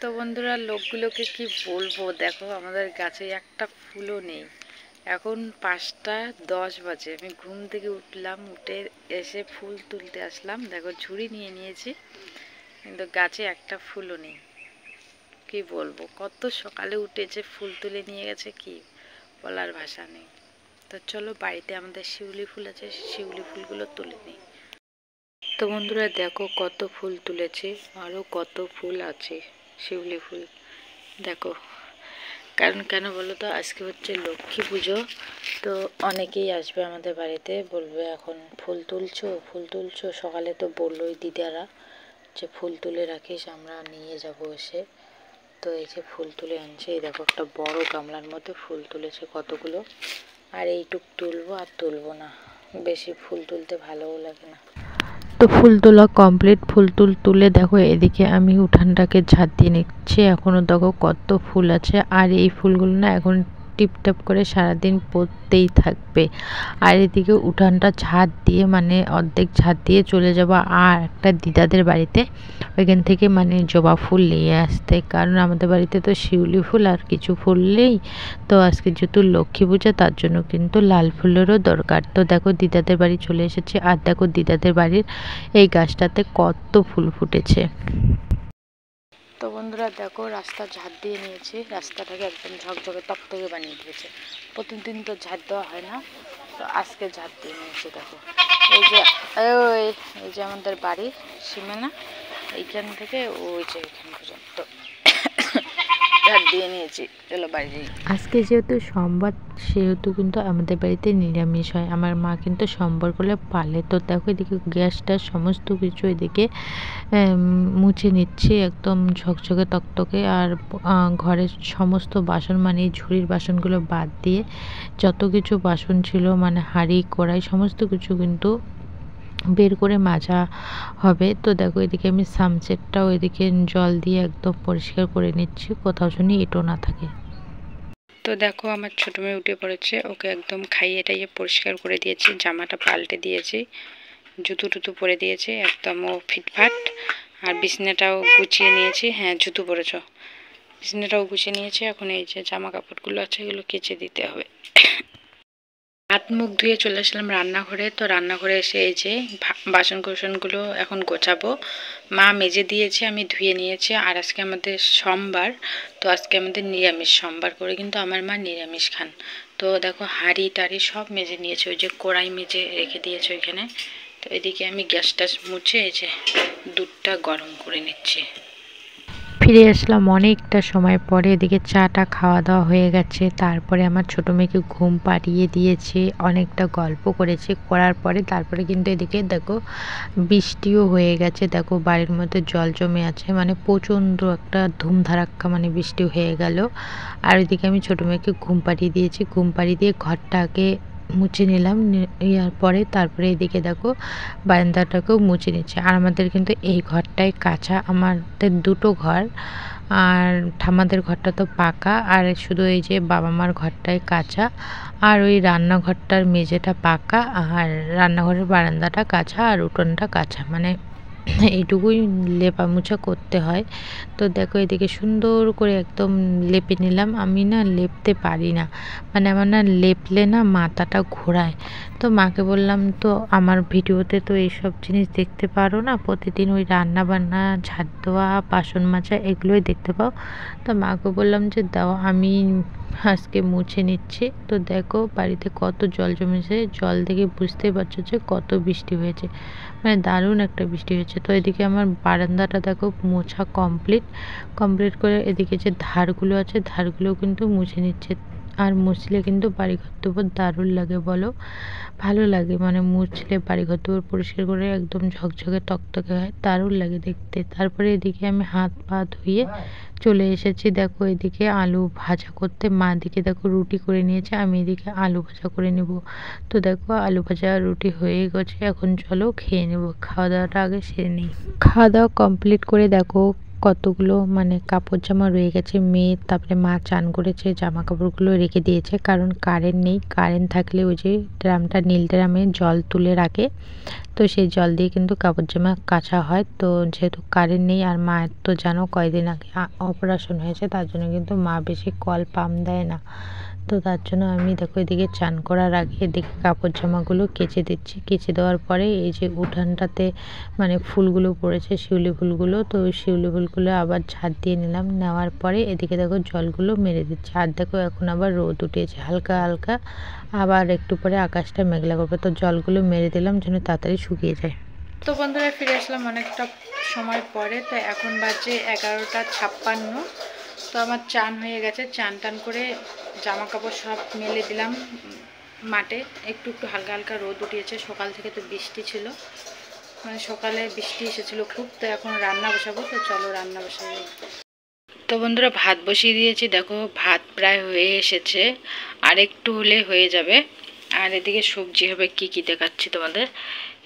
তো বন্ধুরা, লোকগুলোকে কি বলবো, দেখো আমাদের গাছে একটা ফুলও নেই। এখন 5টা 10 বাজে, আমি ঘুম থেকে উঠলাম, উঠে এসে ফুল তুলতে আসলাম। দেখো ঝুড়ি নিয়ে নিয়েছি, কিন্তু গাছে একটা ফুলও নেই। কি বলবো, কত সকালে উঠেছে, ফুল তুলে নিয়ে গেছে, কি বলার ভাষা নেই। তো চলো, বাড়িতে আমাদের শিউলি ফুল আছে, শিউলি ফুলগুলো তুলে নিই। তো বন্ধুরা দেখো কত ফুল তুলেছি, আরও কত ফুল আছে শিউলি ফুল। দেখো, কারণ কেন বলো তো, আজকে হচ্ছে লক্ষ্মী পুজো। তো অনেকেই আসবে আমাদের বাড়িতে, বলবে এখন ফুল তুলছো। সকালে তো বললোই দিদারা যে ফুল তুলে রাখিস, আমরা নিয়ে যাব এসে। তো এই যে ফুল তুলে আনছে, এই দেখো একটা বড় গামলার মধ্যে ফুল তুলেছে কতগুলো। আর এইটুক তুলবো, আর তুলবো না, বেশি ফুল তুলতে ভালোও লাগে না। তো ফুল তোলা কমপ্লিট, ফুল তুলে দেখো এদিকে আমি উঠানটাকে ঝাড় দিয়ে নিচ্ছি। এখনও দেখো কত ফুল আছে, আর এই ফুলগুলো না এখন টিপটাপ করে সারাদিন পড়তেই থাকবে। আর এদিকে উঠানটা ঝাড় দিয়ে, মানে অর্ধেক ঝাড় দিয়ে চলে যাব আর একটা দিদাদের বাড়িতে, ওইখান থেকে মানে জবা ফুল নিয়ে আসতে। কারণ আমাদের বাড়িতে তো শিউলি ফুল আর কিছু ফুল নেই। তো আজকে যেহেতু লক্ষ্মী পূজা, তার জন্য কিন্তু লাল ফুলেরও দরকার। তো দেখো দিদাদের বাড়ি চলে এসেছে, আর দেখো দিদাদের বাড়ির এই গাছটাতে কত ফুল ফুটেছে। তো বন্ধুরা দেখো, রাস্তা ঝাড় দিয়ে নিয়েছি, রাস্তাটাকে একদম ঝকঝকে তকতকে বানিয়ে দিয়েছে। প্রতিদিন তো ঝাড় দেওয়া হয় না, তো আজকে ঝাড় দিয়ে নিয়েছি। দেখো এই যে আমাদের বাড়ির সীমানা, এইখান থেকে ওই যে এখান পর্যন্ত ঝাড় দিয়ে নিয়েছি। চলো বাড়ি যাই। আজকে যেহেতু সোমবার, সেহেতু কিন্তু আমাদের বাড়িতে নিরামিষ হয়। আমার মা কিন্তু সোমবার করলে পালে। তো দেখো এদিকে গ্যাসটা সমস্ত কিছু এদিকে মুছে নিচ্ছি, একদম ঝকঝকে তকতকে। আর ঘরের সমস্ত বাসন, মানে ঝুড়ির বাসনগুলো বাদ দিয়ে যত কিছু বাসন ছিল, মানে হাঁড়ি কড়াই সমস্ত কিছু কিন্তু বের করে মাজা হবে। তো দেখো এদিকে আমি সামসেটটাও এদিকে জল দিয়ে একদম পরিষ্কার করে নিচ্ছি, কোথাও যেন এঁটো না থাকে। তো দেখো আমার ছোট মেয়ে উঠে পড়েছে, ওকে একদম খাইয়ে টাইয়ে পরিষ্কার করে দিয়েছি, জামাটা পাল্টে দিয়েছি, জুতো টুতো পরে দিয়েছি, একদম ও ফিটফাট। আর বিছনাটাও গুছিয়ে নিয়েছি। হ্যাঁ, জুতো পরেছ। বিছনাটাও গুছিয়ে নিয়েছি। এখন এই যে জামা কাপড়গুলো আছে, এগুলো কেচে দিতে হবে। হাত মুখ ধুয়ে চলে আসলাম রান্নাঘরে। তো রান্নাঘরে এসে এই যে বাসন কোসনগুলো এখন গোছাবো। মা মেজে দিয়েছে, আমি ধুয়ে নিয়েছি। আর আজকে আমাদের সোমবার, তো আজকে আমাদের নিরামিষ। সোমবার করে কিন্তু আমার মা নিরামিষ খান। তো দেখো হাঁড়ি টাড়ি সব মেজে নিয়েছে, ওই যে কড়াই মেজে রেখে দিয়েছে ওইখানে। তো এদিকে আমি গ্যাস টাস মুছে এই যে দুধটা গরম করে নিচ্ছি। ফিরে আসলাম অনেকটা সময় পরে। এদিকে চাটা খাওয়া দাওয়া হয়ে গেছে, তারপরে আমার ছোটো মেয়েকে ঘুম পাড়িয়ে দিয়েছি, অনেকটা গল্প করেছি, করার পরে তারপরে কিন্তু এদিকে দেখো বৃষ্টিও হয়ে গেছে। দেখো বাড়ির মধ্যে জল জমে আছে, মানে প্রচণ্ড একটা ধুমধারাক্কা মানে বৃষ্টি হয়ে গেল। আর ওইদিকে আমি ছোটো মেয়েকে ঘুম পাড়িয়ে দিয়েছি, ঘুম পাড়িয়ে দিয়ে ঘরটাকে মুছে নিলাম। ইয়ার পরে তারপরে এদিকে দেখো বারান্দাটাকেও মুছে নিচ্ছে। আর আমাদের কিন্তু এই ঘরটাই কাঁচা, আমাদের দুটো ঘর। আর ঠাম্মাদের ঘরটা তো পাকা, আর শুধু এই যে বাবা মার ঘরটাই কাঁচা। আর ওই রান্নাঘরটার মেঝেটা পাকা, আর রান্নাঘরের বারান্দাটা কাঁচা, আর উঠোনটা কাঁচা, মানে এইটুকুই লেপা মুছা করতে হয়। তো দেখো এদিকে সুন্দর করে একদম লেপে নিলাম। আমি না লেপতে পারি না, মানে আমার না লেপলে না মাথাটা ঘোরায়। তো মাকে বললাম, তো আমার ভিডিওতে তো এইসব জিনিস দেখতে পারো না, প্রতিদিন ওই রান্না বান্না, ঝাড় দেওয়া, বাসন মাজা এগুলোই দেখতে পাও। তো মাকে বললাম যে দাও, আমি আজকে মুছে নিচ্ছি। তো দেখো বাড়িতে কত জল জমেছে, জল দেখে বুঝতেই পারছো যে কত বৃষ্টি হয়েছে, মানে দারুণ একটা বৃষ্টি হয়েছে। তো এদিকে আমার বারান্দাটা দেখো মোছা কমপ্লিট করে এদিকে যে ধারগুলো আছে, ধারগুলো কিন্তু মুছে নিচ্ছে। আর মুছলে কিন্তু বাড়িঘর দুপুর দারুণ লাগে, বলো ভালো লাগে, মানে মুছলে বাড়িঘর দুপুর পরিষ্কার করে একদম ঝকঝকে তকতকে হয়, দারুণ লাগে দেখতে। তারপরে এদিকে আমি হাত পা ধুয়ে চলে এসেছি। দেখো এদিকে আলু ভাজা করতে, মা দিকে দেখো রুটি করে নিয়েছে, আমি এদিকে আলু ভাজা করে নেব। তো দেখো আলু ভাজা রুটি হয়ে গেছে, এখন চলো খেয়ে নেব। খাওয়া দাওয়াটা আগে সেরে নিই। খাওয়া দাওয়া কমপ্লিট করে দেখো কতগুলো মানে কাপড় জামা রয়ে গেছে মেয়ের, তারপরে মা চান করেছে, জামা কাপড়গুলো রেখে দিয়েছে, কারণ কারেন্ট নেই। কারেন্ট থাকলে ওই যে ড্রামটা, নীল ড্রামে জল তুলে রাখে, তো সেই জল দিয়ে কিন্তু কাপড় জামা কাচা হয়। তো যেহেতু কারেন্ট নেই, আর মায়ের তো জানো কয়দিন আগে অপারেশন হয়েছে, তার জন্য কিন্তু মা বেশি কল পাম্প দেয় না। তো তার জন্য আমি দেখো এদিকে চান করার আগে এদিকে কাপড় জামাগুলো কেচে দিচ্ছি। কেচে দেওয়ার পরে এই যে উঠানটাতে মানে ফুলগুলো পড়েছে, শিউলি ফুলগুলো, তো ওই শিউলি ফুলগুলো আবার ঝাড় দিয়ে নিলাম। নেওয়ার পরে এদিকে দেখো জলগুলো মেরে দিচ্ছি। আর দেখো এখন আবার রোদ উঠেছে হালকা হালকা, আবার একটু পরে আকাশটা মেঘলা করবে, তো জলগুলো মেরে দিলাম যেন তাড়াতাড়ি শুকিয়ে যায়। তো বন্ধুরা ফিরে আসলাম অনেকটা সময় পরে। তো এখন বাজে 11:56। তো আমার চান হয়ে গেছে, চান টান করে জামা কাপড় সব মেলে দিলাম মাঠে। একটু একটু হালকা হালকা রোদ উঠিয়েছে, সকাল থেকে তো বৃষ্টি ছিল, মানে সকালে বৃষ্টি এসেছিলো খুব। তো এখন রান্না বসাবো, তো চলো রান্না বসাবো। তো বন্ধুরা ভাত বসিয়ে দিয়েছি, দেখো ভাত প্রায় হয়ে এসেছে, আর একটু হলে হয়ে যাবে। আর এদিকে সবজি হবে কি কি দেখাচ্ছি তোমাদের।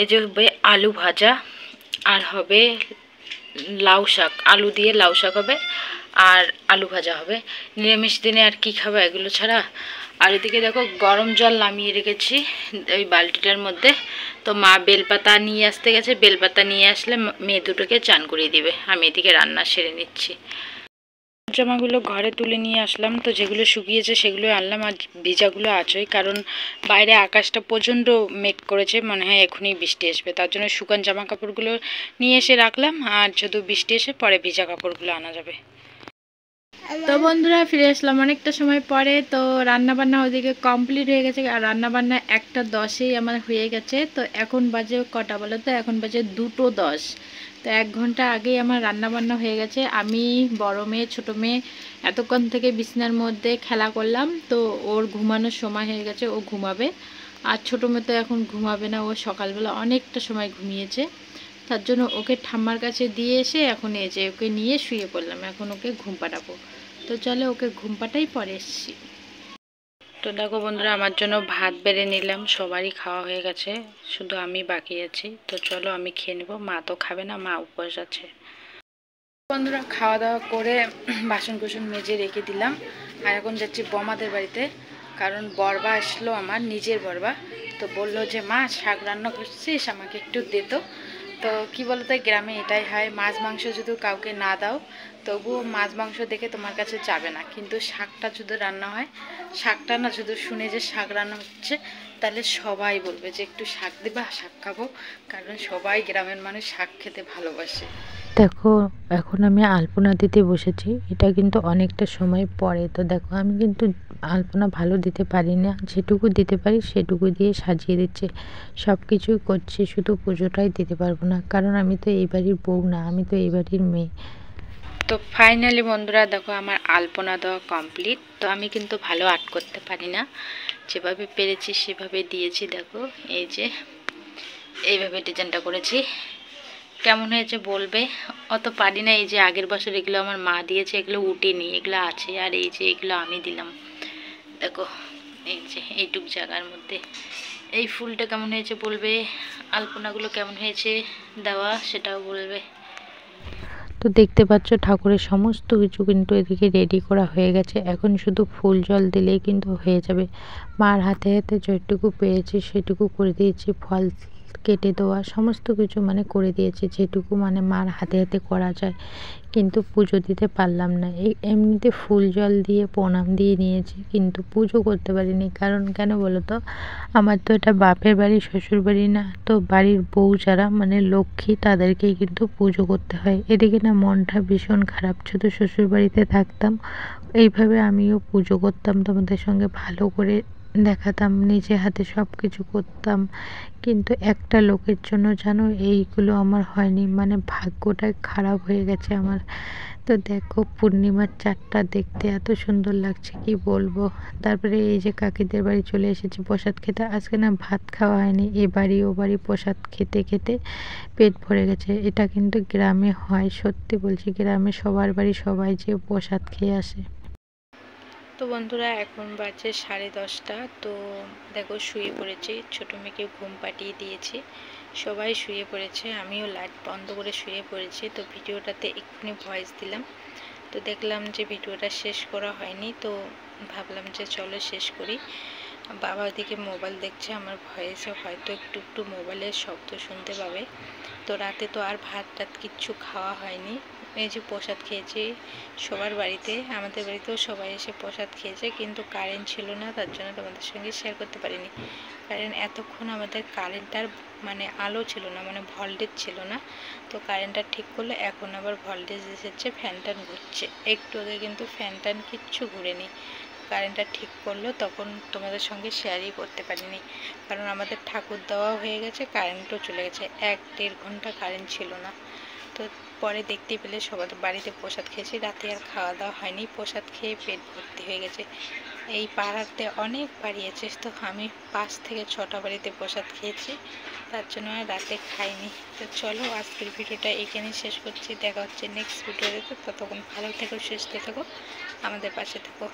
এই যে হবে আলু ভাজা, আর হবে লাউ শাক, আলু দিয়ে লাউ শাক হবে, আর আলু ভাজা হবে। নিরামিষ দিনে আর কি খাবে এগুলো ছাড়া। আর এদিকে দেখো গরম জল নামিয়ে রেখেছি ওই বালতিটার মধ্যে। তো মা বেলপাতা নিয়ে আসতে গেছে, বেলপাতা নিয়ে আসলে মেয়ে দুটোকে চান করিয়ে দিবে। আমি এদিকে রান্না সেরে নিচ্ছি। জামাগুলো ঘরে তুলে নিয়ে আসলাম, তো যেগুলো শুকিয়েছে সেগুলো আনলাম, আর ভিজাগুলো আছেই, কারণ বাইরে আকাশটা প্রচণ্ড মেঘ করেছে, মনে হয় এখনই বৃষ্টি আসবে। তার জন্য শুকান জামা কাপড়গুলো নিয়ে এসে রাখলাম, আর যদি বৃষ্টি এসে পরে ভিজা কাপড়গুলো আনা যাবে। তো বন্ধুরা ফিরে আসলাম অনেকটা সময় পরে। তো রান্নাবান্না ওদিকে কমপ্লিট হয়ে গেছে, আর রান্নাবান্না 1:10-এই আমার হয়ে গেছে। তো এখন বাজে কটা বলো তো, এখন বাজে 2:10। তো 1 ঘন্টা আগেই আমার রান্নাবান্না হয়ে গেছে। আমি বড় মেয়ে ছোটো মেয়ে এতক্ষণ থেকে বিছানার মধ্যে খেলা করলাম, তো ওর ঘুমানোর সময় হয়ে গেছে, ও ঘুমাবে। আর ছোটো মেয়ে তো এখন ঘুমাবে না, ও সকালবেলা অনেকটা সময় ঘুমিয়েছে, তার জন্য ওকে ঠাম্মার কাছে দিয়ে এসে এখন এই যে ওকে নিয়ে শুয়ে পড়লাম। এখন ওকে ঘুম পাড়াবো, তো চলো ওকে ঘুম পাড়াই পরে এসছি। তো দেখো বন্ধুরা আমার জন্য ভাত বেড়ে নিলাম, সবারই খাওয়া হয়ে গেছে, শুধু আমি বাকি আছি। তো চলো আমি খেয়ে নেবো, মা তো খাবে না, মা উপবাস আছে। বন্ধুরা খাওয়া দাওয়া করে বাসন কুসন মেজে রেখে দিলাম, আর এখন যাচ্ছি বমাদের বাড়িতে, কারণ বরবা আসলো, আমার নিজের বরবা। তো বললো যে মা শাক রান্না করছিস, আমাকে একটু দে তো। তো কী বলতো গ্রামে এটাই হয়, মাছ মাংস যদি কাউকে না দাও তবুও মাছ মাংস দেখে তোমার কাছে যাবে না, কিন্তু শাকটা যদি রান্না হয়, শাকটা না শুধু শুনে যে শাক রান্না হচ্ছে, তাহলে সবাই বলবে যে একটু শাক দিবা, শাক খাবো, কারণ সবাই গ্রামের মানুষ শাক খেতে ভালোবাসে। দেখো এখন আমি আলপনা দিতে বসেছি, এটা কিন্তু অনেকটা সময় পরে। তো দেখো আমি কিন্তু আলপনা ভালো দিতে পারি না, যেটুকু দিতে পারি সেটুকু দিয়ে সাজিয়ে দিচ্ছে, সব কিছুই করছি, শুধু পুজোটাই দিতে পারবো না, কারণ আমি তো এই বাড়ির বউ না, আমি তো এই বাড়ির মেয়ে। তো ফাইনালি বন্ধুরা দেখো আমার আলপনা দেওয়া কমপ্লিট। তো আমি কিন্তু ভালো আর্ট করতে পারি না, যেভাবে পেরেছি সেভাবে দিয়েছি। দেখো এই যে এইভাবে ডিজাইনটা করেছি, কেমন হয়েছে বলবে। অত পারি না, এই যে আগের বছর এগুলো আমার মা দিয়েছে, এগুলো উঠেনি, এগুলো আছে, আর এই যে এগুলো আমি দিলাম। দেখো এই যে এইটুক জায়গার মধ্যে এই ফুলটা কেমন হয়েছে বলবে, আলপনাগুলো কেমন হয়েছে দেওয়া সেটাও বলবে। তো দেখতে পাচ্ছ ঠাকুরের সমস্ত কিছু কিন্তু এদিকে রেডি করা হয়ে গেছে, এখন শুধু ফুল জল দিলেই কিন্তু হয়ে যাবে। মার হাতে হাতে যেটুকু পেয়েছি সেটুকু করে দিয়েছি, ফল কেটে দেওয়া সমস্ত কিছু মানে করে দিয়েছি, যেটুকু মানে মার হাতে হাতে করা যায়, কিন্তু পুজো দিতে পারলাম না। এই এমনিতে ফুল জল দিয়ে প্রণাম দিয়ে নিয়েছি, কিন্তু পুজো করতে পারিনি, কারণ কেন বলো তো, আমার তো এটা বাপের বাড়ি, শ্বশুর বাড়ি না, তো বাড়ির বউ যারা মানে লক্ষ্মী তাদেরকেই কিন্তু পুজো করতে হয়। এদিকে না মনটা ভীষণ খারাপ, শুধু শ্বশুর বাড়িতে থাকতাম, এইভাবে আমিও পুজো করতাম, তোমাদের সঙ্গে ভালো করে দেখাতাম, নিজে হাতে সব কিছু করতাম, কিন্তু একটা লোকের জন্য জানো এইগুলো আমার হয়নি, মানে ভাগ্যটাই খারাপ হয়ে গেছে আমার। তো দেখো পূর্ণিমার চাঁদটা দেখতে এত সুন্দর লাগছে কি বলবো। তারপরে এই যে কাকিদের বাড়ি চলে এসেছি প্রসাদ খেতে, আজকে না ভাত খাওয়া হয়নি, এ বাড়ি ও বাড়ি প্রসাদ খেতে খেতে পেট ভরে গেছে। এটা কিন্তু গ্রামে হয়, সত্যি বলছি, গ্রামে সবার বাড়ি সবাই যে প্রসাদ খেয়ে আসে। তো বন্ধুরা এখন বাজে 10:30। তো দেখো শুয়ে পড়েছি, ছোটো মেয়েকে ঘুম পাঠিয়ে দিয়েছি, সবাই শুয়ে পড়েছে, আমিও লাইট বন্ধ করে শুয়ে পড়েছি। তো ভিডিওটাতে এক্ষুনি ভয়েস দিলাম, তো দেখলাম যে ভিডিওটা শেষ করা হয়নি, তো ভাবলাম যে চলো শেষ করি। বাবা ওদিকে মোবাইল দেখছে, আমার ভয়েসে হয়তো একটু একটু মোবাইলের শব্দ শুনতে পাবে। তো রাতে তো আর ভাত টাত কিচ্ছু খাওয়া হয়নি, এই যে প্রসাদ খেয়েছি সবার বাড়িতে, আমাদের বাড়িতেও সবাই এসে প্রসাদ খেয়েছে, কিন্তু কারেন্ট ছিল না, তার জন্য তোমাদের সঙ্গে শেয়ার করতে পারিনি। কারণ এতক্ষণ আমাদের কারেন্টটার মানে আলো ছিল না, মানে ভোল্টেজ ছিল না। তো কারেন্টটা ঠিক করলে এখন আবার ভোল্টেজ এসেছে, ফ্যান ট্যান ঘুরছে। একটু আগে কিন্তু ফ্যান ট্যান কিচ্ছু ঘুরেনি, কারেন্টটা ঠিক করলো, তখন তোমাদের সঙ্গে শেয়ারই করতে পারিনি। কারণ আমাদের ঠাকুর দেওয়া হয়ে গেছে, কারেন্টও চলে গেছে, 1-1.5 ঘন্টা কারেন্ট ছিল না। তো পরে দেখতে পেলে সবার বাড়িতে প্রসাদ খেয়েছি, রাতে আর খাওয়া দাওয়া হয়নি, প্রসাদ খেয়ে পেট ভর্তি হয়ে গেছে। এই পাড়াতে অনেক বাড়ি আছে, তো আমি 5 থেকে 6টা বাড়িতে প্রসাদ খেয়েছি, তার জন্য আর রাতে খাইনি। তো চলো আজকের ভিডিওটা এখানেই শেষ করছি, দেখা হচ্ছে নেক্সট ভিডিওতে। ততক্ষণ ভালো থেকো, সুস্থ থেকো, আমাদের পাশে থেকো।